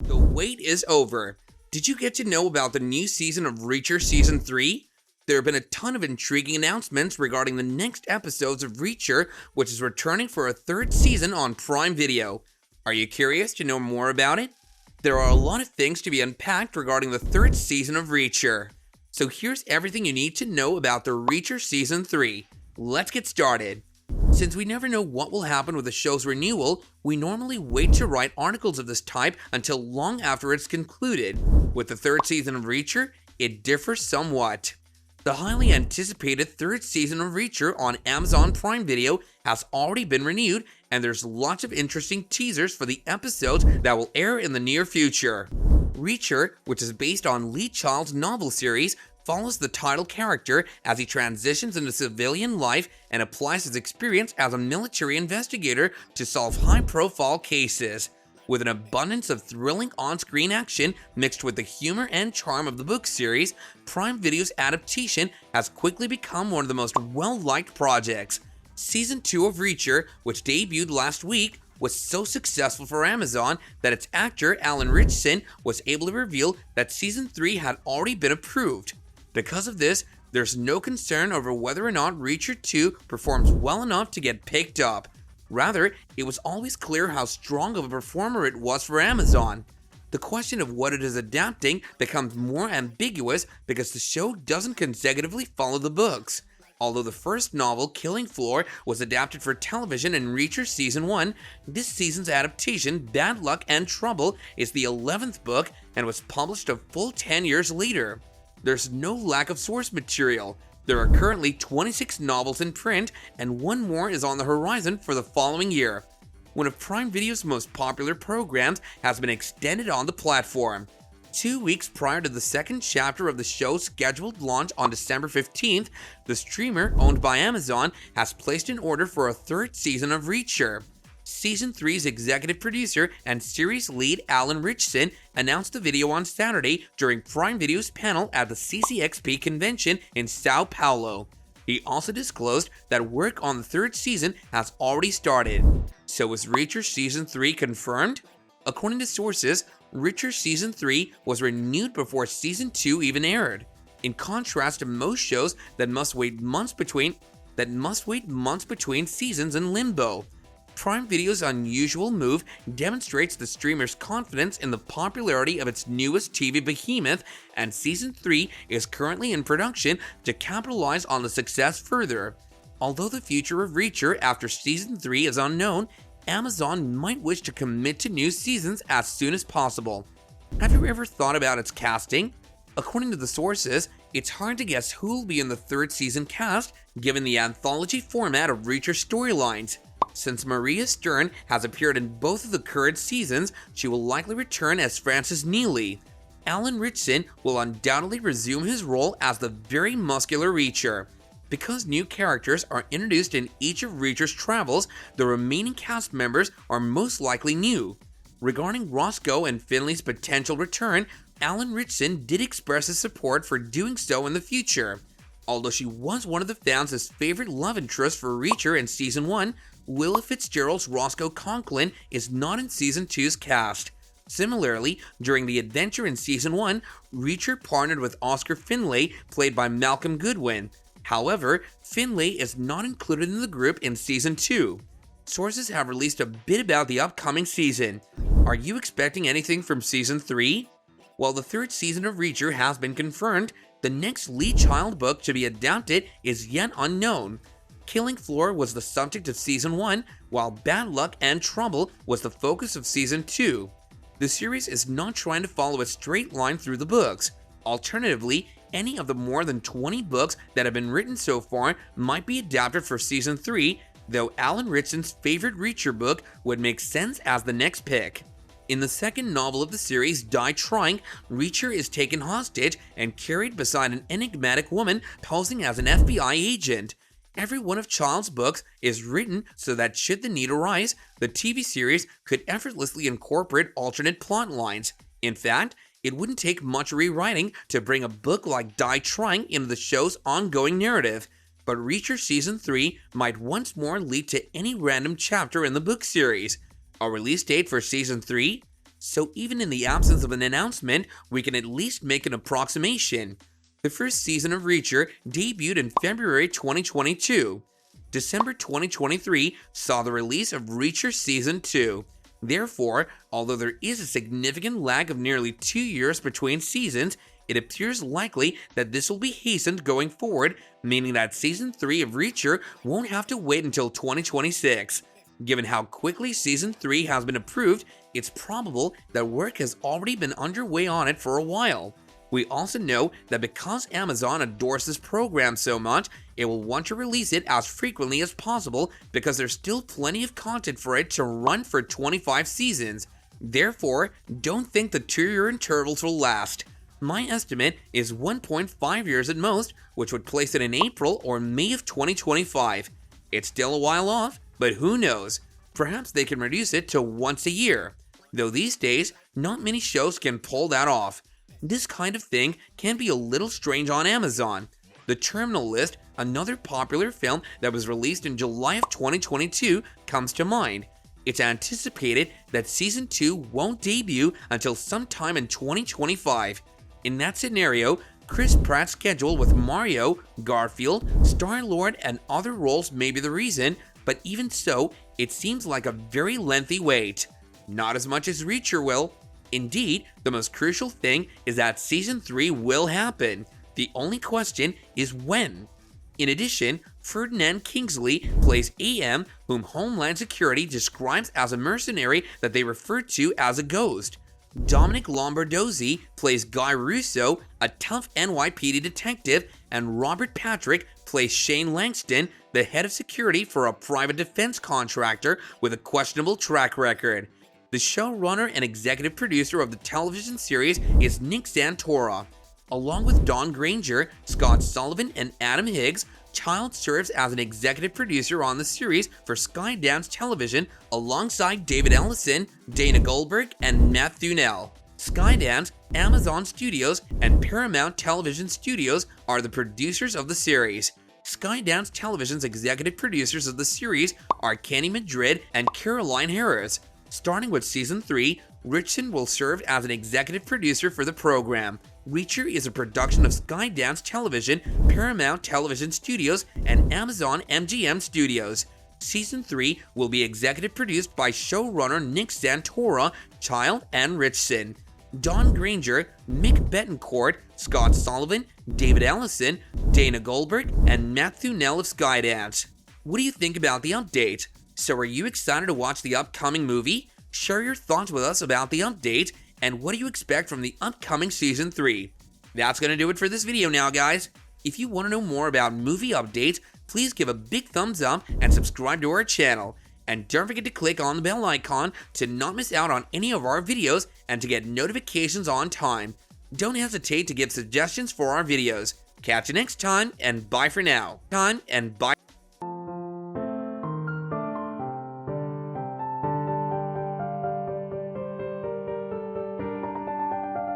The wait is over. Did you get to know about the new season of Reacher Season 3? There have been a ton of intriguing announcements regarding the next episodes of Reacher, which is returning for a third season on Prime Video. Are you curious to know more about it? There are a lot of things to be unpacked regarding the third season of Reacher. So here's everything you need to know about the Reacher Season 3. Let's get started. Since we never know what will happen with the show's renewal, we normally wait to write articles of this type until long after it's concluded. With the third season of Reacher, it differs somewhat. The highly anticipated third season of Reacher on Amazon Prime Video has already been renewed, and there's lots of interesting teasers for the episodes that will air in the near future. Reacher, which is based on Lee Child's novel series, follows the title character as he transitions into civilian life and applies his experience as a military investigator to solve high-profile cases. With an abundance of thrilling on-screen action mixed with the humor and charm of the book series, Prime Video's adaptation has quickly become one of the most well-liked projects. Season 2 of Reacher, which debuted last week, was so successful for Amazon that its actor Alan Ritchson was able to reveal that Season 3 had already been approved. Because of this, there's no concern over whether or not Reacher 2 performs well enough to get picked up. Rather, it was always clear how strong of a performer it was for Amazon. The question of what it is adapting becomes more ambiguous because the show doesn't consecutively follow the books. Although the first novel, Killing Floor, was adapted for television in Reacher Season 1, this season's adaptation, Bad Luck and Trouble, is the 11th book and was published a full 10 years later. There's no lack of source material. There are currently 26 novels in print, and one more is on the horizon for the following year. One of Prime Video's most popular programs has been extended on the platform. 2 weeks prior to the second chapter of the show's scheduled launch on December 15th, the streamer, owned by Amazon, has placed an order for a third season of Reacher. Season 3's executive producer and series lead Alan Ritchson announced the video on Saturday during Prime Video's panel at the CCXP convention in Sao Paulo. He also disclosed that work on the third season has already started. So is Reacher Season 3 confirmed? According to sources, Reacher Season 3 was renewed before Season 2 even aired. In contrast to most shows that must wait months between seasons in limbo. Prime Video's unusual move demonstrates the streamer's confidence in the popularity of its newest TV behemoth, and Season 3 is currently in production to capitalize on the success further. Although the future of Reacher after Season 3 is unknown, Amazon might wish to commit to new seasons as soon as possible. Have you ever thought about its casting? According to the sources, it's hard to guess who will be in the third season cast given the anthology format of Reacher storylines. Since Maria Stern has appeared in both of the current seasons, she will likely return as Frances Neely. Alan Ritchson will undoubtedly resume his role as the very muscular Reacher. Because new characters are introduced in each of Reacher's travels, the remaining cast members are most likely new. Regarding Roscoe and Finley's potential return, Alan Ritchson did express his support for doing so in the future. Although she was one of the fans' favorite love interest for Reacher in Season 1, Willa Fitzgerald's Roscoe Conklin is not in Season 2's cast. Similarly, during the adventure in Season 1, Reacher partnered with Oscar Finlay, played by Malcolm Goodwin. However, Finlay is not included in the group in Season 2. Sources have released a bit about the upcoming season. Are you expecting anything from Season 3? While the third season of Reacher has been confirmed, the next Lee Child book to be adapted is yet unknown. Killing Floor was the subject of Season 1, while Bad Luck and Trouble was the focus of Season 2. The series is not trying to follow a straight line through the books. Alternatively, any of the more than 20 books that have been written so far might be adapted for Season 3, though Alan Ritchson's favorite Reacher book would make sense as the next pick. In the second novel of the series, Die Trying, Reacher is taken hostage and carried beside an enigmatic woman posing as an FBI agent. Every one of Child's books is written so that should the need arise, the TV series could effortlessly incorporate alternate plot lines. In fact, it wouldn't take much rewriting to bring a book like Die Trying into the show's ongoing narrative. But Reacher Season 3 might once more lead to any random chapter in the book series. A release date for Season 3? so even in the absence of an announcement, we can at least make an approximation. The first season of Reacher debuted in February 2022. December 2023 saw the release of Reacher Season 2. Therefore, although there is a significant lag of nearly 2 years between seasons, it appears likely that this will be hastened going forward, meaning that Season 3 of Reacher won't have to wait until 2026. Given how quickly Season 3 has been approved, it's probable that work has already been underway on it for a while. We also know that because Amazon adores this program so much, it will want to release it as frequently as possible because there's still plenty of content for it to run for 25 seasons. Therefore, don't think the 2-year intervals will last. My estimate is 1.5 years at most, which would place it in April or May of 2025. It's still a while off, but who knows? Perhaps they can reduce it to once a year. Though these days, not many shows can pull that off. This kind of thing can be a little strange on Amazon. The Terminal List, another popular film that was released in July of 2022, comes to mind. It's anticipated that Season 2 won't debut until sometime in 2025. In that scenario, Chris Pratt's schedule with Mario, Garfield, Star-Lord, and other roles may be the reason, but even so, it seems like a very lengthy wait. Not as much as Reacher will. Indeed, the most crucial thing is that Season 3 will happen. The only question is when. In addition, Ferdinand Kingsley plays AM, whom Homeland Security describes as a mercenary that they refer to as a ghost. Dominic Lombardozzi plays Guy Russo, a tough NYPD detective, and Robert Patrick plays Shane Langston, the head of security for a private defense contractor with a questionable track record. The showrunner and executive producer of the television series is Nick Santora. Along with Don Granger, Scott Sullivan, and Adam Higgs, Child serves as an executive producer on the series for Skydance Television alongside David Ellison, Dana Goldberg, and Matt Thunell. Skydance, Amazon Studios, and Paramount Television Studios are the producers of the series. Skydance Television's executive producers of the series are Kenny Madrid and Caroline Harris. Starting with Season 3, Richson will serve as an executive producer for the program. Reacher is a production of Skydance Television, Paramount Television Studios, and Amazon MGM Studios. Season 3 will be executive produced by showrunner Nick Santora, Child, and Richson. Don Granger, Mick Betancourt, Scott Sullivan, David Ellison, Dana Goldberg, and Matt Thunell of Skydance. What do you think about the update? So are you excited to watch the upcoming movie? Share your thoughts with us about the update, and what do you expect from the upcoming Season 3? That's going to do it for this video now, guys. If you want to know more about movie updates, please give a big thumbs up and subscribe to our channel. And don't forget to click on the bell icon to not miss out on any of our videos and to get notifications on time. Don't hesitate to give suggestions for our videos. Catch you next time, and bye for now.